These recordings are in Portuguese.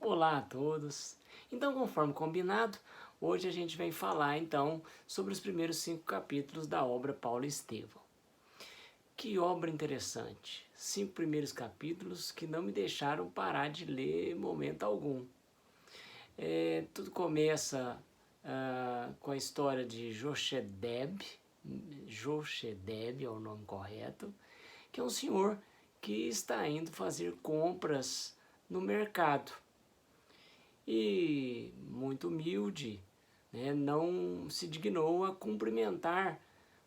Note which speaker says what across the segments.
Speaker 1: Olá a todos! Então, conforme combinado, hoje a gente vem falar então sobre os primeiros 5 capítulos da obra Paulo e Estevão. Que obra interessante! 5 primeiros capítulos que não me deixaram parar de ler em momento algum. Tudo começa com a história de Jochedeb é o nome correto, que é um senhor que está indo fazer compras no mercado. E, muito humilde, não se dignou a cumprimentar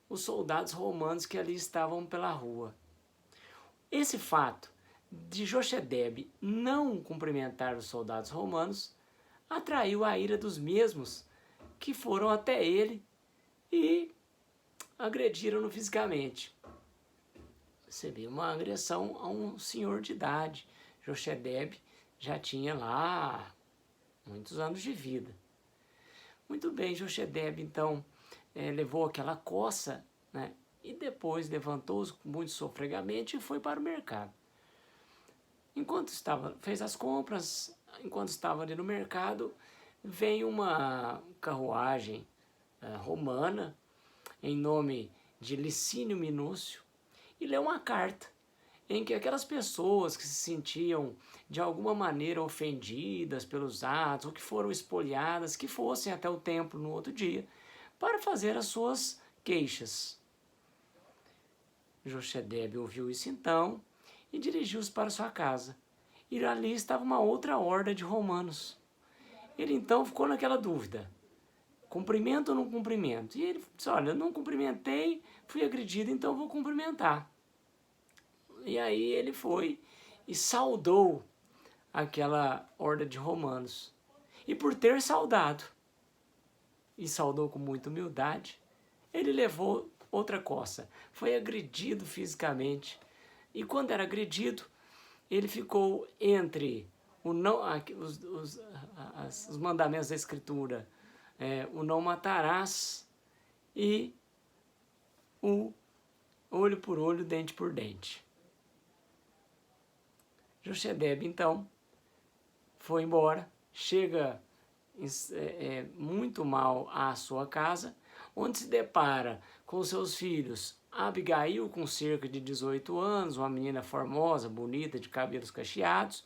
Speaker 1: os soldados romanos que ali estavam pela rua. Esse fato de Jochedeb não cumprimentar os soldados romanos atraiu a ira dos mesmos que foram até ele e agrediram-no fisicamente. Você vê uma agressão a um senhor de idade. Jochedeb já tinha lá muitos anos de vida. Muito bem, Jochedeb então levou aquela coça, e depois levantou-se muito sofregamente e foi para o mercado. Fez as compras, enquanto estava ali no mercado, vem uma carruagem romana em nome de Licínio Minúcio e leu uma carta em que aquelas pessoas que se sentiam de alguma maneira ofendidas pelos atos ou que foram espoliadas, que fossem até o templo no outro dia para fazer as suas queixas. Jochedeb ouviu isso então e dirigiu-se para sua casa. E ali estava uma outra horda de romanos. Ele então ficou naquela dúvida: cumprimento ou não cumprimento? E ele disse: olha, eu não cumprimentei, fui agredido, então vou cumprimentar. E aí ele foi e saudou aquela horda de romanos. E por ter saudado, e saudou com muita humildade, ele levou outra coça. Foi agredido fisicamente. E quando era agredido, ele ficou entre os mandamentos da Escritura, o não matarás e o olho por olho, dente por dente. Jochedeb, então, foi embora, chega muito mal à sua casa, onde se depara com seus filhos Abigail, com cerca de 18 anos, uma menina formosa, bonita, de cabelos cacheados,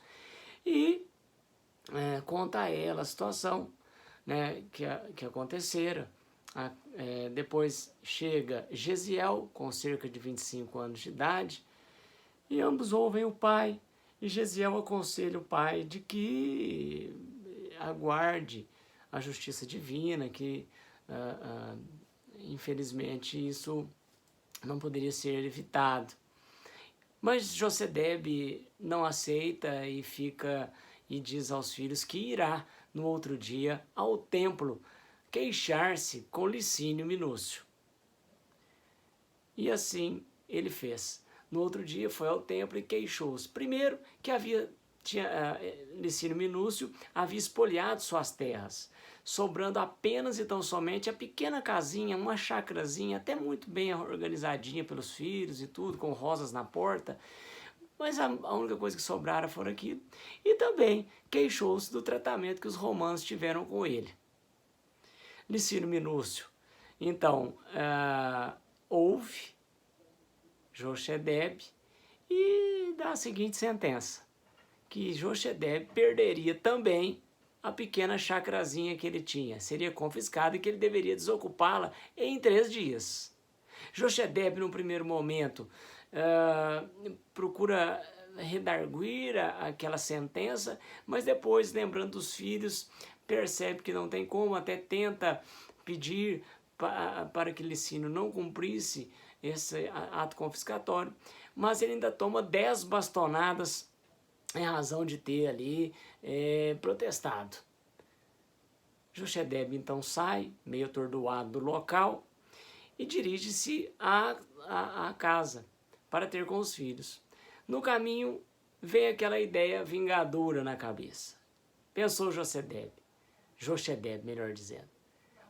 Speaker 1: e conta a ela a situação que acontecera. Depois chega Gesiel, com cerca de 25 anos de idade, e ambos ouvem o pai. E Gesiel aconselha o pai de que aguarde a justiça divina, que infelizmente isso não poderia ser evitado. Mas Jochedeb não aceita e diz aos filhos que irá no outro dia ao templo queixar-se com Licínio Minúcio. E assim ele fez. No outro dia foi ao templo e queixou-se. Primeiro que Licínio Minúcio havia espoliado suas terras, sobrando apenas e tão somente a pequena casinha, uma chacrazinha até muito bem organizadinha pelos filhos e tudo, com rosas na porta, mas a única coisa que sobrara foi aquilo. E também queixou-se do tratamento que os romanos tiveram com ele. Licínio Minúcio, então, ouve Jochedeb e dá a seguinte sentença: que Jochedeb perderia também a pequena chacrazinha que ele tinha, seria confiscada e que ele deveria desocupá-la em 3 dias. Jochedeb, no primeiro momento, procura redarguir aquela sentença, mas depois, lembrando dos filhos, percebe que não tem como, até tenta pedir para que Licínio não cumprisse esse ato confiscatório, mas ele ainda toma 10 bastonadas em razão de ter ali protestado. Jochedeb então sai, meio atordoado do local, e dirige-se à casa para ter com os filhos. No caminho, vem aquela ideia vingadora na cabeça. Pensou Jochedeb, melhor dizendo: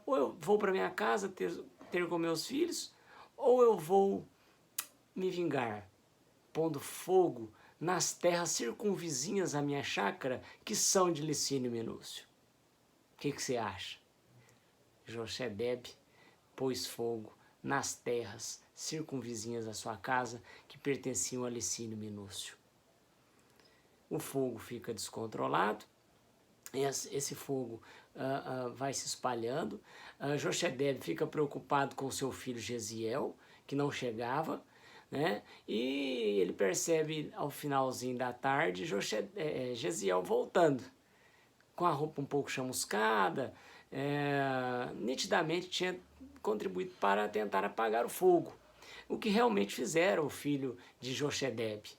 Speaker 1: ou eu vou para minha casa ter com meus filhos, ou eu vou me vingar, pondo fogo nas terras circunvizinhas à minha chácara, que são de Licínio Minúcio. O que você acha? Jochebed pôs fogo nas terras circunvizinhas à sua casa, que pertenciam a Licínio Minúcio. O fogo fica descontrolado, esse fogo vai se espalhando. Jochebed fica preocupado com seu filho Jeziel, que não chegava, né? E ele percebe ao finalzinho da tarde Jeziel voltando, com a roupa um pouco chamuscada, nitidamente tinha contribuído para tentar apagar o fogo, o que realmente fizeram o filho de Jochebed.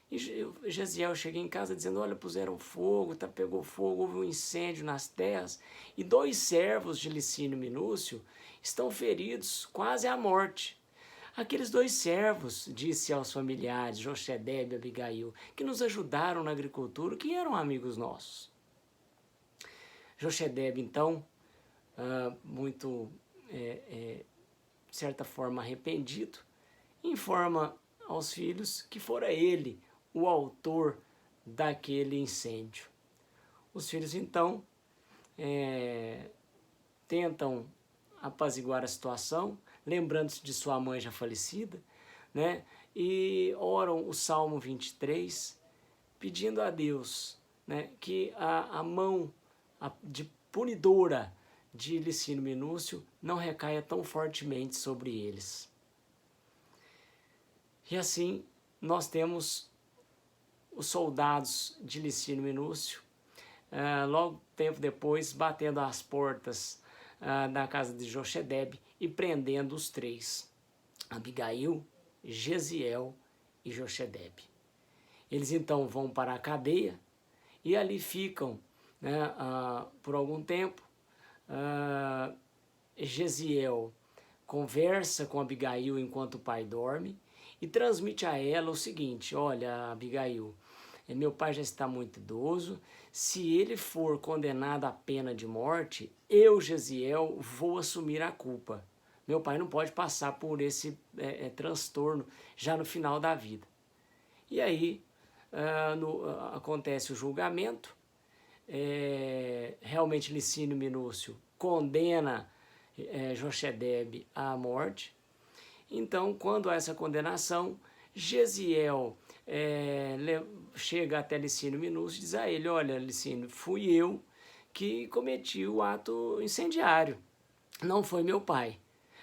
Speaker 1: E Jeziel chega em casa dizendo, olha, puseram fogo, pegou fogo, houve um incêndio nas terras, e 2 servos de Licínio Minúcio estão feridos quase à morte. Aqueles 2 servos, disse aos familiares, Jochebed e Abigail, que nos ajudaram na agricultura, que eram amigos nossos. Jochebed, então, muito, de certa forma, arrependido, informa aos filhos que fora ele o autor daquele incêndio. Os filhos, então, tentam apaziguar a situação, lembrando-se de sua mãe já falecida, né? E oram o Salmo 23, pedindo a Deus, né, que a mão de punidora de Licínio Minúcio não recaia tão fortemente sobre eles. E assim nós temos os soldados de Licínio Minúcio, logo tempo depois, batendo às portas da casa de Jochebed e prendendo os 3, Abigail, Jeziel e Jochebed. Eles então vão para a cadeia e ali ficam, né, por algum tempo. Jeziel conversa com Abigail enquanto o pai dorme e transmite a ela o seguinte, olha, Abigail, meu pai já está muito idoso, se ele for condenado à pena de morte, eu, Jeziel, vou assumir a culpa. Meu pai não pode passar por esse transtorno já no final da vida. E aí acontece o julgamento, realmente Licínio Minúcio condena Jochebed à morte. Então, quando há essa condenação, Jeziel chega até Licínio Minúcio e diz a ele, olha, Licínio, fui eu que cometi o ato incendiário, não foi meu pai.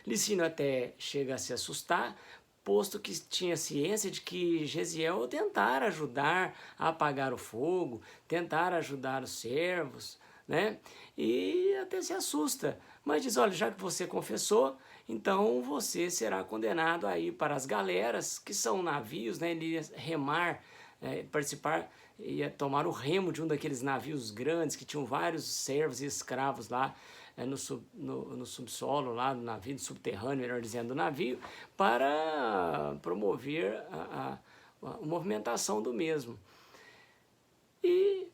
Speaker 1: Licínio até chega a se assustar, posto que tinha ciência de que Jeziel tentara ajudar a apagar o fogo, tentara ajudar os servos, né? E até se assusta, mas diz, olha, já que você confessou, então você será condenado a ir para as galeras, que são navios, né? Ele ia remar, participar, ia tomar o remo de um daqueles navios grandes que tinham vários servos e escravos lá, no subsolo, lá no navio, no subterrâneo, melhor dizendo, do navio, para promover a movimentação do mesmo. E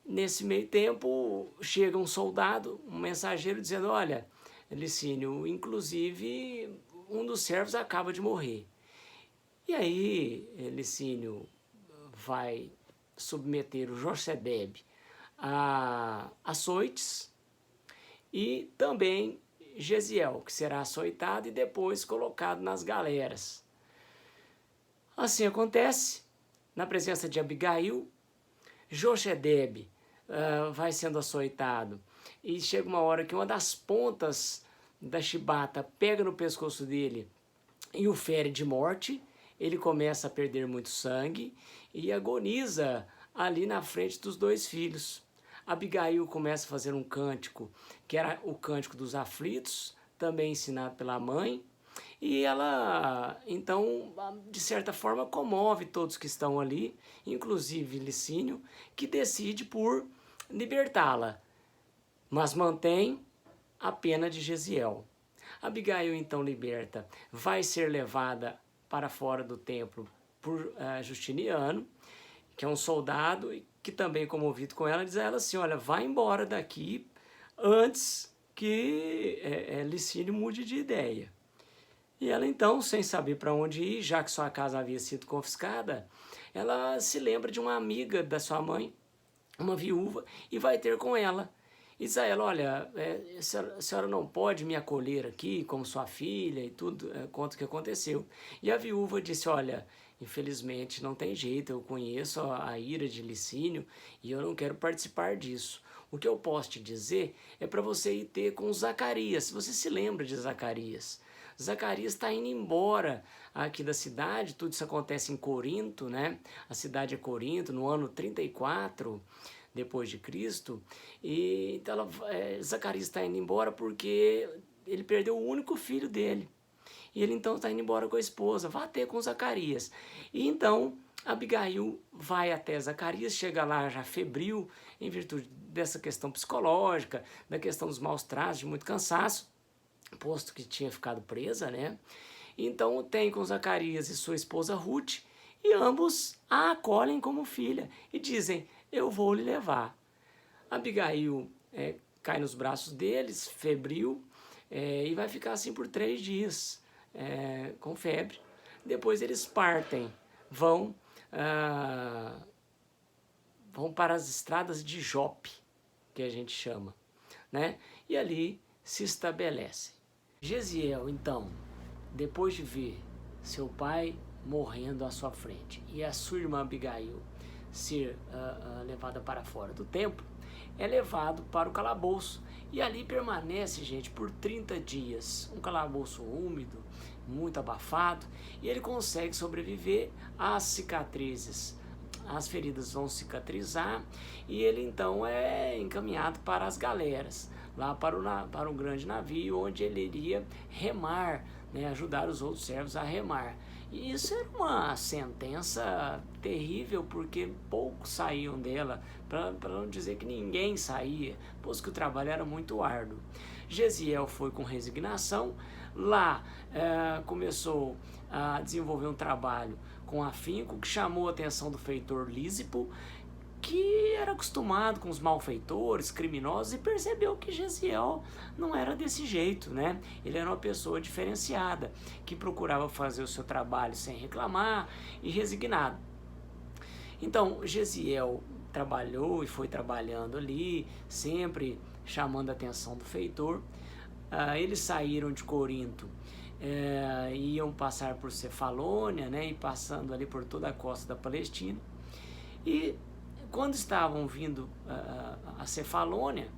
Speaker 1: nesse meio tempo chega um soldado, um mensageiro, dizendo, olha, Licínio, inclusive um dos servos acaba de morrer. E aí Licínio vai submeter o Jochebed a açoites, e também Jeziel, que será açoitado e depois colocado nas galeras. Assim acontece, na presença de Abigail, Jochebed vai sendo açoitado e chega uma hora que uma das pontas da chibata pega no pescoço dele e o fere de morte. Ele começa a perder muito sangue e agoniza ali na frente dos 2 filhos. Abigail começa a fazer um cântico, que era o cântico dos aflitos, também ensinado pela mãe, e ela, então, de certa forma, comove todos que estão ali, inclusive Licínio, que decide por libertá-la, mas mantém a pena de Jeziel. Abigail, então, liberta, vai ser levada para fora do templo por Justiniano, que é um soldado que também, comovido com ela, diz a ela assim, olha, vai embora daqui antes que Licínio mude de ideia. E ela então, sem saber para onde ir, já que sua casa havia sido confiscada, ela se lembra de uma amiga da sua mãe, uma viúva, e vai ter com ela. E diz a ela, olha, a senhora não pode me acolher aqui como sua filha e tudo, conta o que aconteceu. E a viúva disse, olha, infelizmente não tem jeito, eu conheço a ira de Licínio e eu não quero participar disso. O que eu posso te dizer é para você ir ter com Zacarias. Se você se lembra de Zacarias, Zacarias está indo embora aqui da cidade, tudo isso acontece em Corinto, né? A cidade é Corinto, no ano 34 depois de Cristo, e então Zacarias está indo embora porque ele perdeu o único filho dele. E ele então está indo embora com a esposa, vai ter com Zacarias. E então Abigail vai até Zacarias, chega lá já febril, em virtude dessa questão psicológica, da questão dos maus tratos, de muito cansaço, posto que tinha ficado presa, né? Então tem com Zacarias e sua esposa Ruth, e ambos a acolhem como filha e dizem, eu vou lhe levar. Abigail cai nos braços deles, febril, e vai ficar assim por 3 dias, com febre. Depois eles partem, vão para as estradas de Jope, que a gente chama, né? E ali se estabelece. Gesiel, então, depois de ver seu pai morrendo à sua frente e a sua irmã Abigail ser levada para fora do templo, é levado para o calabouço e ali permanece, gente, por 30 dias, um calabouço úmido, muito abafado, e ele consegue sobreviver às cicatrizes. As feridas vão cicatrizar e ele então é encaminhado para as galeras, lá para o grande navio, onde ele iria remar, né, ajudar os outros servos a remar. E isso era uma sentença terrível, porque poucos saíam dela, para não dizer que ninguém saía, pois que o trabalho era muito árduo. Gesiel foi com resignação, lá começou a desenvolver um trabalho com afinco, que chamou a atenção do feitor Lísipo, que era acostumado com os malfeitores, criminosos, e percebeu que Gesiel não era desse jeito, né? Ele era uma pessoa diferenciada, que procurava fazer o seu trabalho sem reclamar e resignado. Então, Gesiel trabalhou e foi trabalhando ali, sempre chamando a atenção do feitor. Eles saíram de Corinto, iam passar por Cefalônia, né? E passando ali por toda a costa da Palestina. E quando estavam vindo a Cefalônia,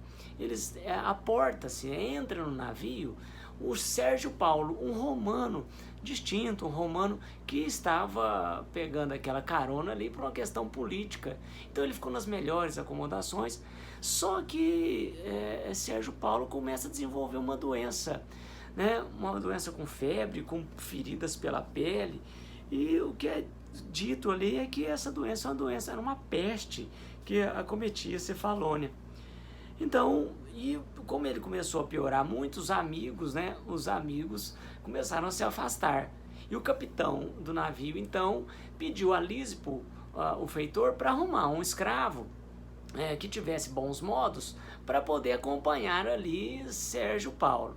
Speaker 1: eles aporta-se, entra no navio o Sérgio Paulo, um romano distinto, um romano que estava pegando aquela carona ali por uma questão política. Então ele ficou nas melhores acomodações, só que Sérgio Paulo começa a desenvolver uma doença, né? Uma doença com febre, com feridas pela pele, e o que é dito ali é que essa doença era uma peste que acometia Cefalônia. Então, e como ele começou a piorar, muitos amigos, né, os amigos começaram a se afastar. E o capitão do navio, então, pediu a Lísipo, o feitor, para arrumar um escravo que tivesse bons modos para poder acompanhar ali Sérgio Paulo.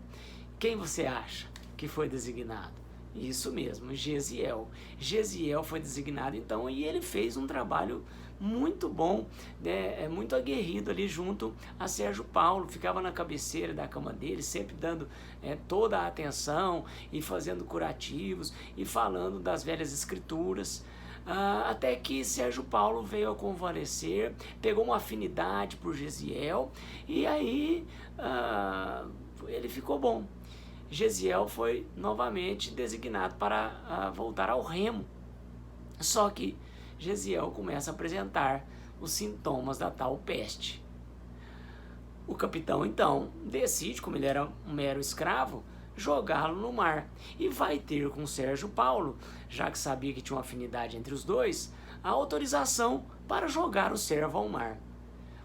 Speaker 1: Quem você acha que foi designado? Isso mesmo, Gesiel. Gesiel foi designado, então, e ele fez um trabalho muito bom, né, muito aguerrido ali junto a Sérgio Paulo, ficava na cabeceira da cama dele, sempre dando toda a atenção e fazendo curativos e falando das velhas escrituras, até que Sérgio Paulo veio a convalescer, pegou uma afinidade por Gesiel e aí ele ficou bom. Gesiel foi novamente designado para voltar ao remo, só que Gesiel começa a apresentar os sintomas da tal peste. O capitão, então, decide, como ele era um mero escravo, jogá-lo no mar. E vai ter com Sérgio Paulo, já que sabia que tinha uma afinidade entre os dois, a autorização para jogar o servo ao mar.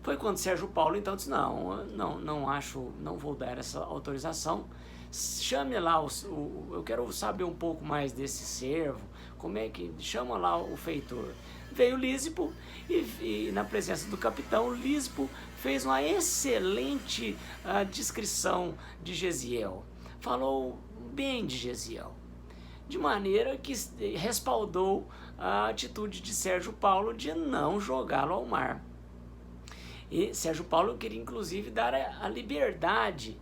Speaker 1: Foi quando Sérgio Paulo, então, disse, não vou dar essa autorização. Chame lá, eu quero saber um pouco mais desse servo, como é que... Chama lá o feitor. Veio Lísipo e na presença do capitão, Lísipo fez uma excelente descrição de Gesiel. Falou bem de Gesiel, de maneira que respaldou a atitude de Sérgio Paulo de não jogá-lo ao mar. E Sérgio Paulo queria inclusive dar a liberdade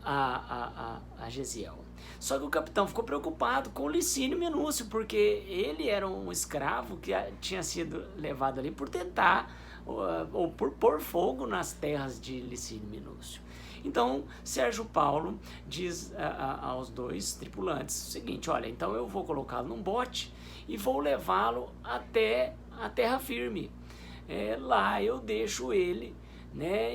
Speaker 1: a Gesiel. Só que o capitão ficou preocupado com Licínio Minúcio, porque ele era um escravo que tinha sido levado ali por tentar ou por pôr fogo nas terras de Licínio Minúcio. Então, Sérgio Paulo diz aos dois tripulantes o seguinte: olha, então eu vou colocá-lo num bote e vou levá-lo até a terra firme. Lá eu deixo ele, né?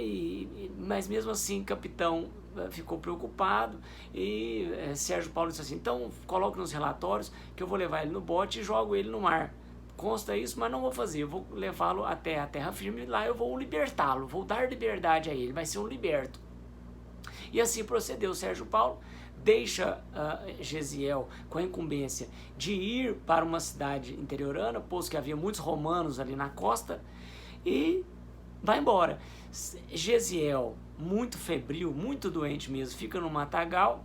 Speaker 1: Mas mesmo assim, o capitão ficou preocupado e Sérgio Paulo disse assim: então coloque nos relatórios que eu vou levar ele no bote e jogo ele no mar. Consta isso, mas não vou fazer, eu vou levá-lo até a terra firme e lá eu vou libertá-lo, vou dar liberdade a ele, vai ser um liberto. E assim procedeu Sérgio Paulo, deixa Gesiel com a incumbência de ir para uma cidade interiorana, posto que havia muitos romanos ali na costa, e vai embora. Gesiel, muito febril, muito doente mesmo, fica no matagal.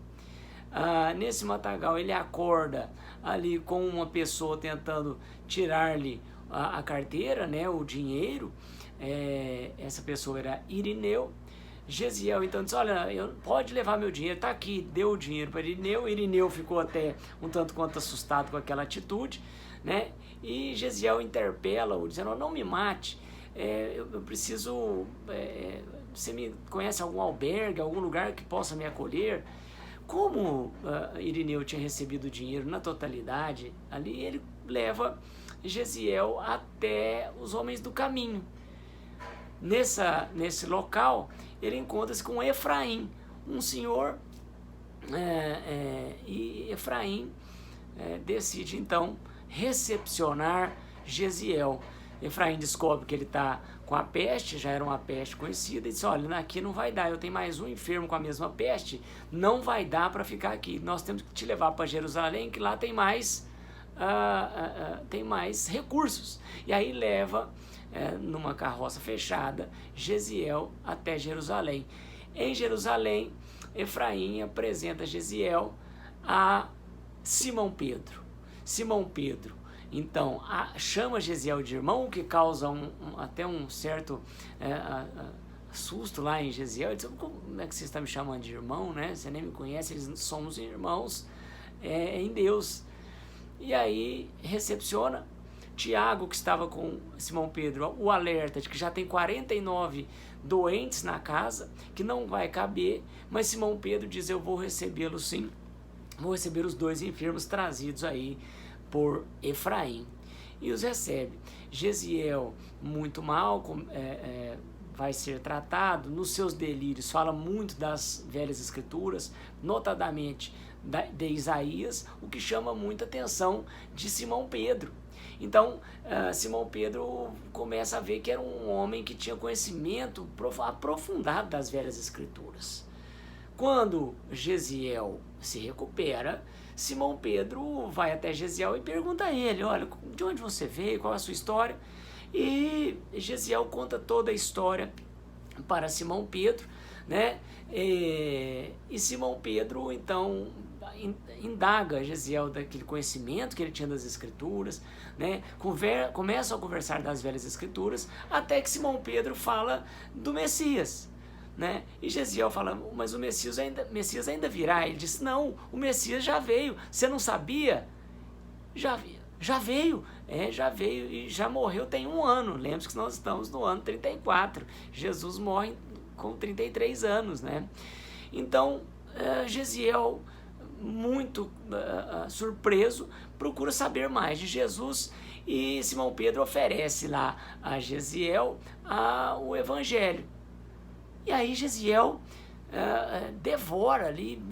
Speaker 1: Nesse matagal ele acorda ali com uma pessoa tentando tirar-lhe a carteira, né, o dinheiro. Essa pessoa era Irineu. Gesiel então disse: olha, pode levar meu dinheiro, tá aqui. Deu o dinheiro para Irineu. Irineu ficou até um tanto quanto assustado com aquela atitude, né? E Gesiel interpela-o, dizendo: não me mate, eu preciso, você me conhece algum albergue, algum lugar que possa me acolher? Como Irineu tinha recebido o dinheiro na totalidade, ali ele leva Gesiel até os homens do caminho. Nesse local, ele encontra-se com Efraim, um senhor, e Efraim decide então recepcionar Gesiel. Efraim descobre que ele está com a peste, já era uma peste conhecida, e diz: olha, aqui não vai dar, eu tenho mais um enfermo com a mesma peste, não vai dar para ficar aqui, nós temos que te levar para Jerusalém, que lá tem mais recursos. E aí leva numa carroça fechada Gesiel até Jerusalém. Em Jerusalém, Efraim apresenta Gesiel a Simão Pedro. Simão Pedro então chama Gesiel de irmão, o que causa até um certo susto lá em Gesiel. Ele diz: como é que você está me chamando de irmão, né? Você nem me conhece, eles somos irmãos em Deus. E aí recepciona. Tiago, que estava com Simão Pedro, o alerta de que já tem 49 doentes na casa, que não vai caber, mas Simão Pedro diz: eu vou recebê-lo sim, vou receber os dois enfermos trazidos aí por Efraim. E os recebe. Gesiel, muito mal, vai ser tratado, nos seus delírios fala muito das velhas escrituras, notadamente de Isaías, o que chama muita atenção de Simão Pedro. Então, Simão Pedro começa a ver que era um homem que tinha conhecimento aprofundado das velhas escrituras. Quando Gesiel se recupera, Simão Pedro vai até Gesiel e pergunta a ele: olha, de onde você veio, qual é a sua história? E Gesiel conta toda a história para Simão Pedro, né? E Simão Pedro, então, indaga Gesiel daquele conhecimento que ele tinha das escrituras, né? Começam a conversar das velhas escrituras, até que Simão Pedro fala do Messias, né? E Gesiel fala: mas o Messias ainda virá. Ele diz: não, o Messias já veio, você não sabia? Já veio, já veio e já morreu tem 1 ano. Lembre-se que nós estamos no ano 34, Jesus morre com 33 anos, né? Então, Gesiel, muito surpreso, procura saber mais de Jesus, e Simão Pedro oferece lá a Gesiel o Evangelho. E aí Gesiel devora ali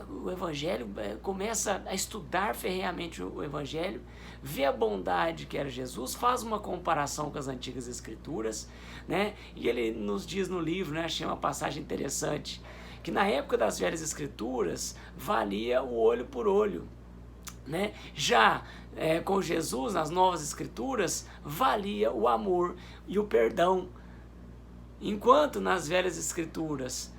Speaker 1: o Evangelho, começa a estudar ferreamente o Evangelho, vê a bondade que era Jesus, faz uma comparação com as antigas escrituras, né? E ele nos diz no livro, né, achei uma passagem interessante, que na época das velhas escrituras valia o olho por olho, né? Já com Jesus, nas novas escrituras, valia o amor e o perdão. Enquanto nas velhas escrituras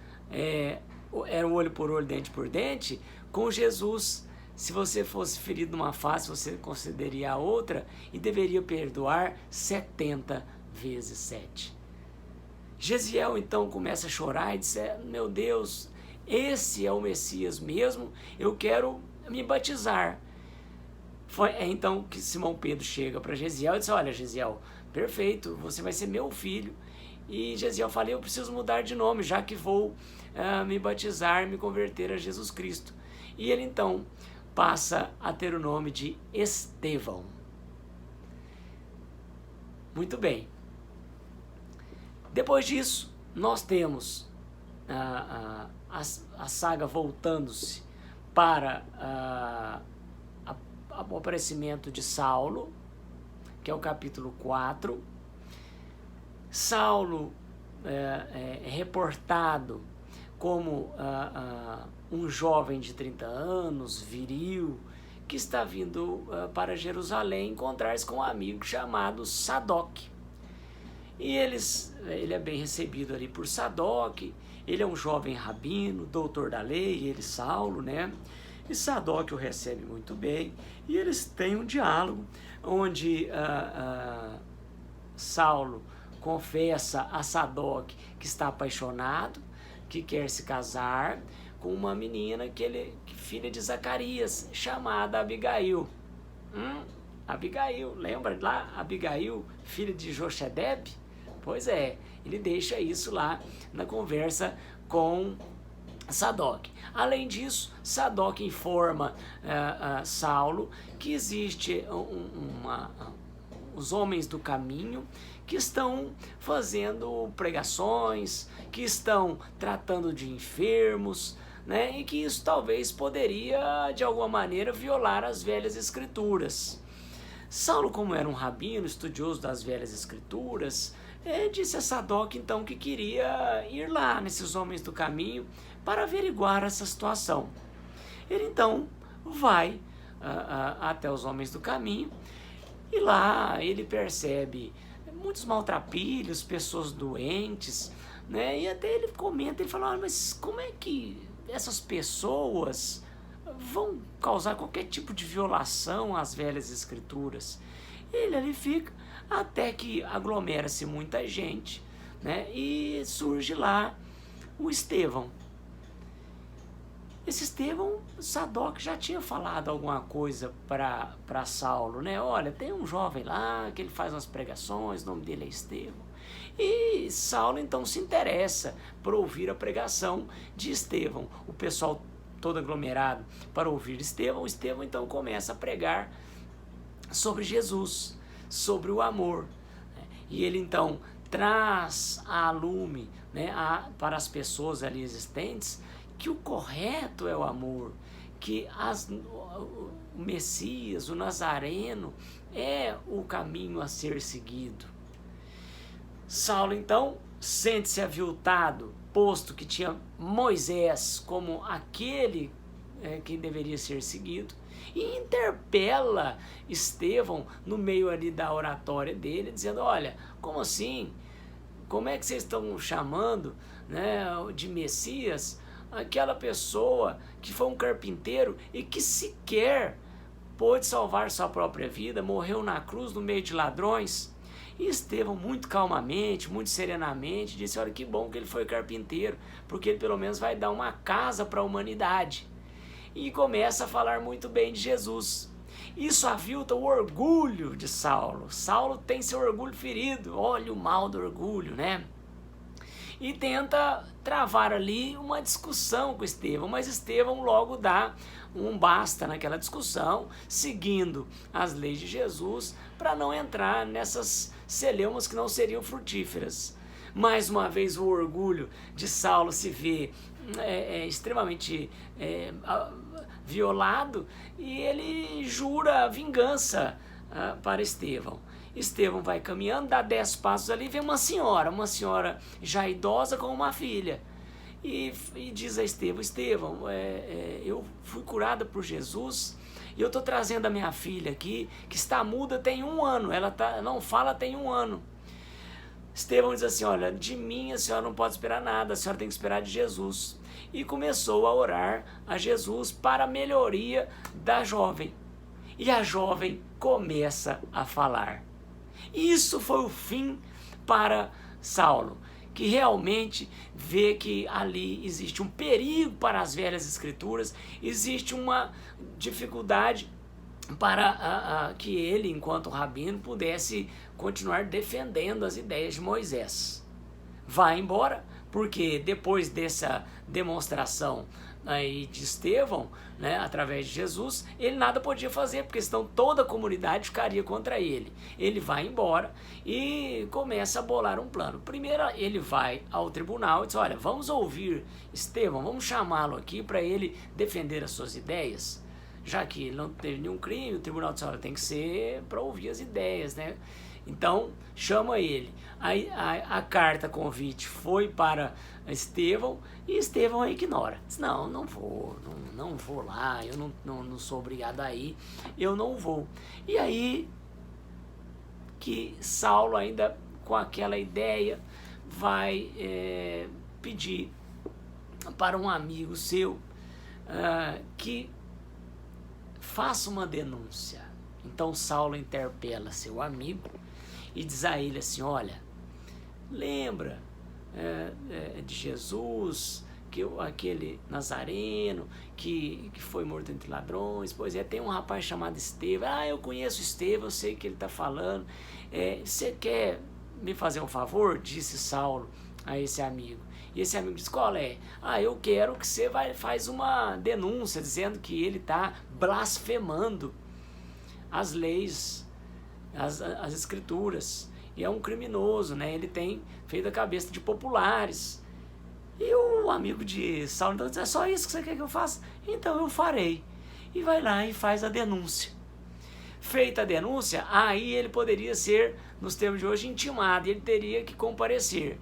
Speaker 1: era o olho por olho, dente por dente, com Jesus se você fosse ferido numa face, você consideraria a outra e deveria perdoar 70 vezes 7. Gesiel então começa a chorar e diz: meu Deus, esse é o Messias mesmo, eu quero me batizar. Foi então que Simão Pedro chega para Gesiel e diz: olha, Gesiel, perfeito, você vai ser meu filho. E Gesiel fala: eu preciso mudar de nome, já que vou me batizar, me converter a Jesus Cristo. E ele então passa a ter o nome de Estevão. Muito bem. Depois disso, nós temos a saga voltando-se para o aparecimento de Saulo, que é o capítulo 4. Saulo é reportado como um jovem de 30 anos, viril, que está vindo para Jerusalém encontrar-se com um amigo chamado Sadoc. E ele é bem recebido ali por Sadoc. Ele é um jovem rabino, doutor da lei, ele Saulo, né? E Sadoc o recebe muito bem. E eles têm um diálogo onde Saulo confessa a Sadoc que está apaixonado, que quer se casar com uma menina filha de Zacarias, chamada Abigail. Abigail, lembra lá? Abigail, filha de Jochebed? Pois é, ele deixa isso lá na conversa com Sadoc. Além disso, Sadoc informa Saulo que existe os homens do caminho que estão fazendo pregações, que estão tratando de enfermos, né? E que isso talvez poderia, de alguma maneira, violar as velhas escrituras. Saulo, como era um rabino, estudioso das velhas escrituras, disse a Sadoc então que queria ir lá nesses homens do caminho para averiguar essa situação. Ele então vai até os homens do caminho e lá ele percebe muitos maltrapilhos, pessoas doentes, né? E até ele comenta, ele fala: mas como é que essas pessoas vão causar qualquer tipo de violação às velhas escrituras? Ele ali fica até que aglomera-se muita gente, né? E surge lá o Estevão. Esse Estevão, Sadoc já tinha falado alguma coisa para Saulo, né? Olha, tem um jovem lá que ele faz umas pregações, o nome dele é Estevão. E Saulo então se interessa por ouvir a pregação de Estevão. O pessoal todo aglomerado para ouvir Estevão. Estevão então começa a pregar sobre Jesus, sobre o amor. E ele então traz a lume, né, para as pessoas ali existentes que o correto é o amor, que o Messias, o Nazareno, é o caminho a ser seguido. Saulo então sente-se aviltado, posto que tinha Moisés como aquele que deveria ser seguido, e interpela Estevão no meio ali da oratória dele, dizendo: olha, como assim? Como é que vocês estão chamando, né, de Messias aquela pessoa que foi um carpinteiro e que sequer pôde salvar sua própria vida, morreu na cruz no meio de ladrões? E Estevão, muito calmamente, muito serenamente, disse: olha, que bom que ele foi carpinteiro, porque ele pelo menos vai dar uma casa para a humanidade. E começa a falar muito bem de Jesus. Isso avilta o orgulho de Saulo. Saulo tem seu orgulho ferido, olha o mal do orgulho, né? E tenta travar ali uma discussão com Estevão, mas Estevão logo dá um basta naquela discussão, seguindo as leis de Jesus, para não entrar nessas celeumas que não seriam frutíferas. Mais uma vez o orgulho de Saulo se vê extremamente violado, e ele jura vingança para Estevão. Estevão vai caminhando, dá 10 passos ali, vê uma senhora já idosa com uma filha, e diz a Estevão: Estevão, eu fui curada por Jesus, e eu estou trazendo a minha filha aqui, que está muda tem 1 ano, ela não fala tem 1 ano. Estevão diz assim, olha, de mim a senhora não pode esperar nada, a senhora tem que esperar de Jesus. E começou a orar a Jesus para a melhoria da jovem. E a jovem começa a falar. Isso foi o fim para Saulo, que realmente vê que ali existe um perigo para as velhas escrituras, existe uma dificuldade para que ele, enquanto rabino, pudesse continuar defendendo as ideias de Moisés. Vai embora, porque depois dessa demonstração aí de Estevão, né, através de Jesus, ele nada podia fazer, porque senão toda a comunidade ficaria contra ele. Ele vai embora e começa a bolar um plano. Primeiro ele vai ao tribunal e diz, olha, vamos ouvir Estevão, vamos chamá-lo aqui para ele defender as suas ideias. Já que ele não teve nenhum crime, o tribunal disse, olha, tem que ser para ouvir as ideias, né? Então, chama ele. Aí a carta convite foi para Estevão e Estevão ignora. Diz, não vou lá, eu não sou obrigado a ir, eu não vou. E aí que Saulo, ainda com aquela ideia, vai pedir para um amigo seu que faça uma denúncia. Então Saulo interpela seu amigo e diz a ele assim, olha, lembra de Jesus, aquele Nazareno que foi morto entre ladrões? Pois é, tem um rapaz chamado Estevão. Eu conheço Estevão, eu sei o que ele está falando. Você quer me fazer um favor? Disse Saulo a esse amigo. E esse amigo disse, qual é? Eu quero que você faz uma denúncia dizendo que ele está blasfemando as leis, as escrituras, e é um criminoso, né? Ele tem feito a cabeça de populares. E o amigo de Saulo então diz, é só isso que você quer que eu faça? Então eu farei. E vai lá e faz a denúncia. Feita a denúncia, aí ele poderia ser, nos termos de hoje, intimado, e ele teria que comparecer.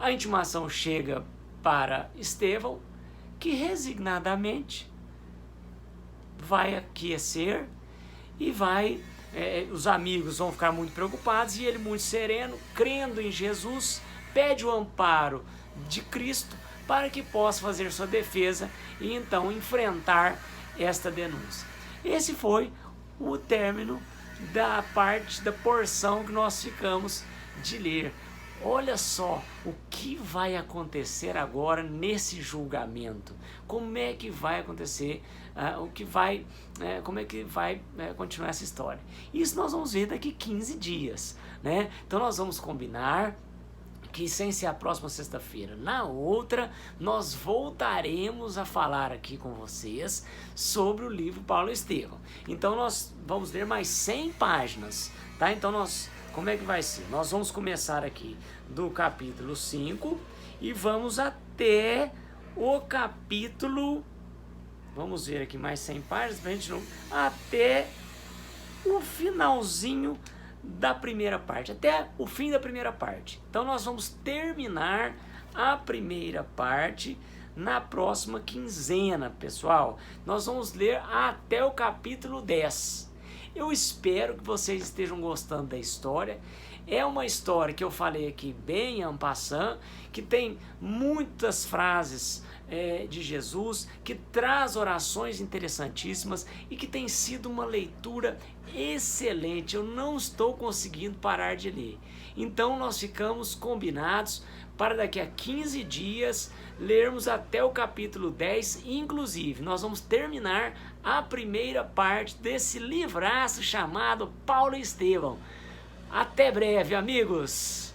Speaker 1: A intimação chega para Estevão, que resignadamente vai aquecer e vai, os amigos vão ficar muito preocupados e ele muito sereno, crendo em Jesus, pede o amparo de Cristo para que possa fazer sua defesa e então enfrentar esta denúncia. Esse foi o término da porção que nós ficamos de ler. Olha só o que vai acontecer agora nesse julgamento. Como é que vai acontecer, como é que vai continuar essa história. Isso nós vamos ver daqui 15 dias, né? Então nós vamos combinar que, sem ser a próxima sexta-feira, na outra, nós voltaremos a falar aqui com vocês sobre o livro Paulo e Estevão. Então nós vamos ler mais 100 páginas, tá? Então como é que vai ser? Nós vamos começar aqui do capítulo 5 e vamos até o capítulo, vamos ver aqui mais 100 páginas, pra gente não, até o finalzinho da primeira parte, até o fim da primeira parte. Então nós vamos terminar a primeira parte na próxima quinzena, pessoal. Nós vamos ler até o capítulo 10. Eu espero que vocês estejam gostando da história. É uma história que eu falei aqui bem en passant, que tem muitas frases de Jesus, que traz orações interessantíssimas e que tem sido uma leitura excelente. Eu não estou conseguindo parar de ler. Então nós ficamos combinados para daqui a 15 dias lermos até o capítulo 10, inclusive nós vamos terminar a primeira parte desse livraço chamado Paulo e Estevão. Até breve, amigos!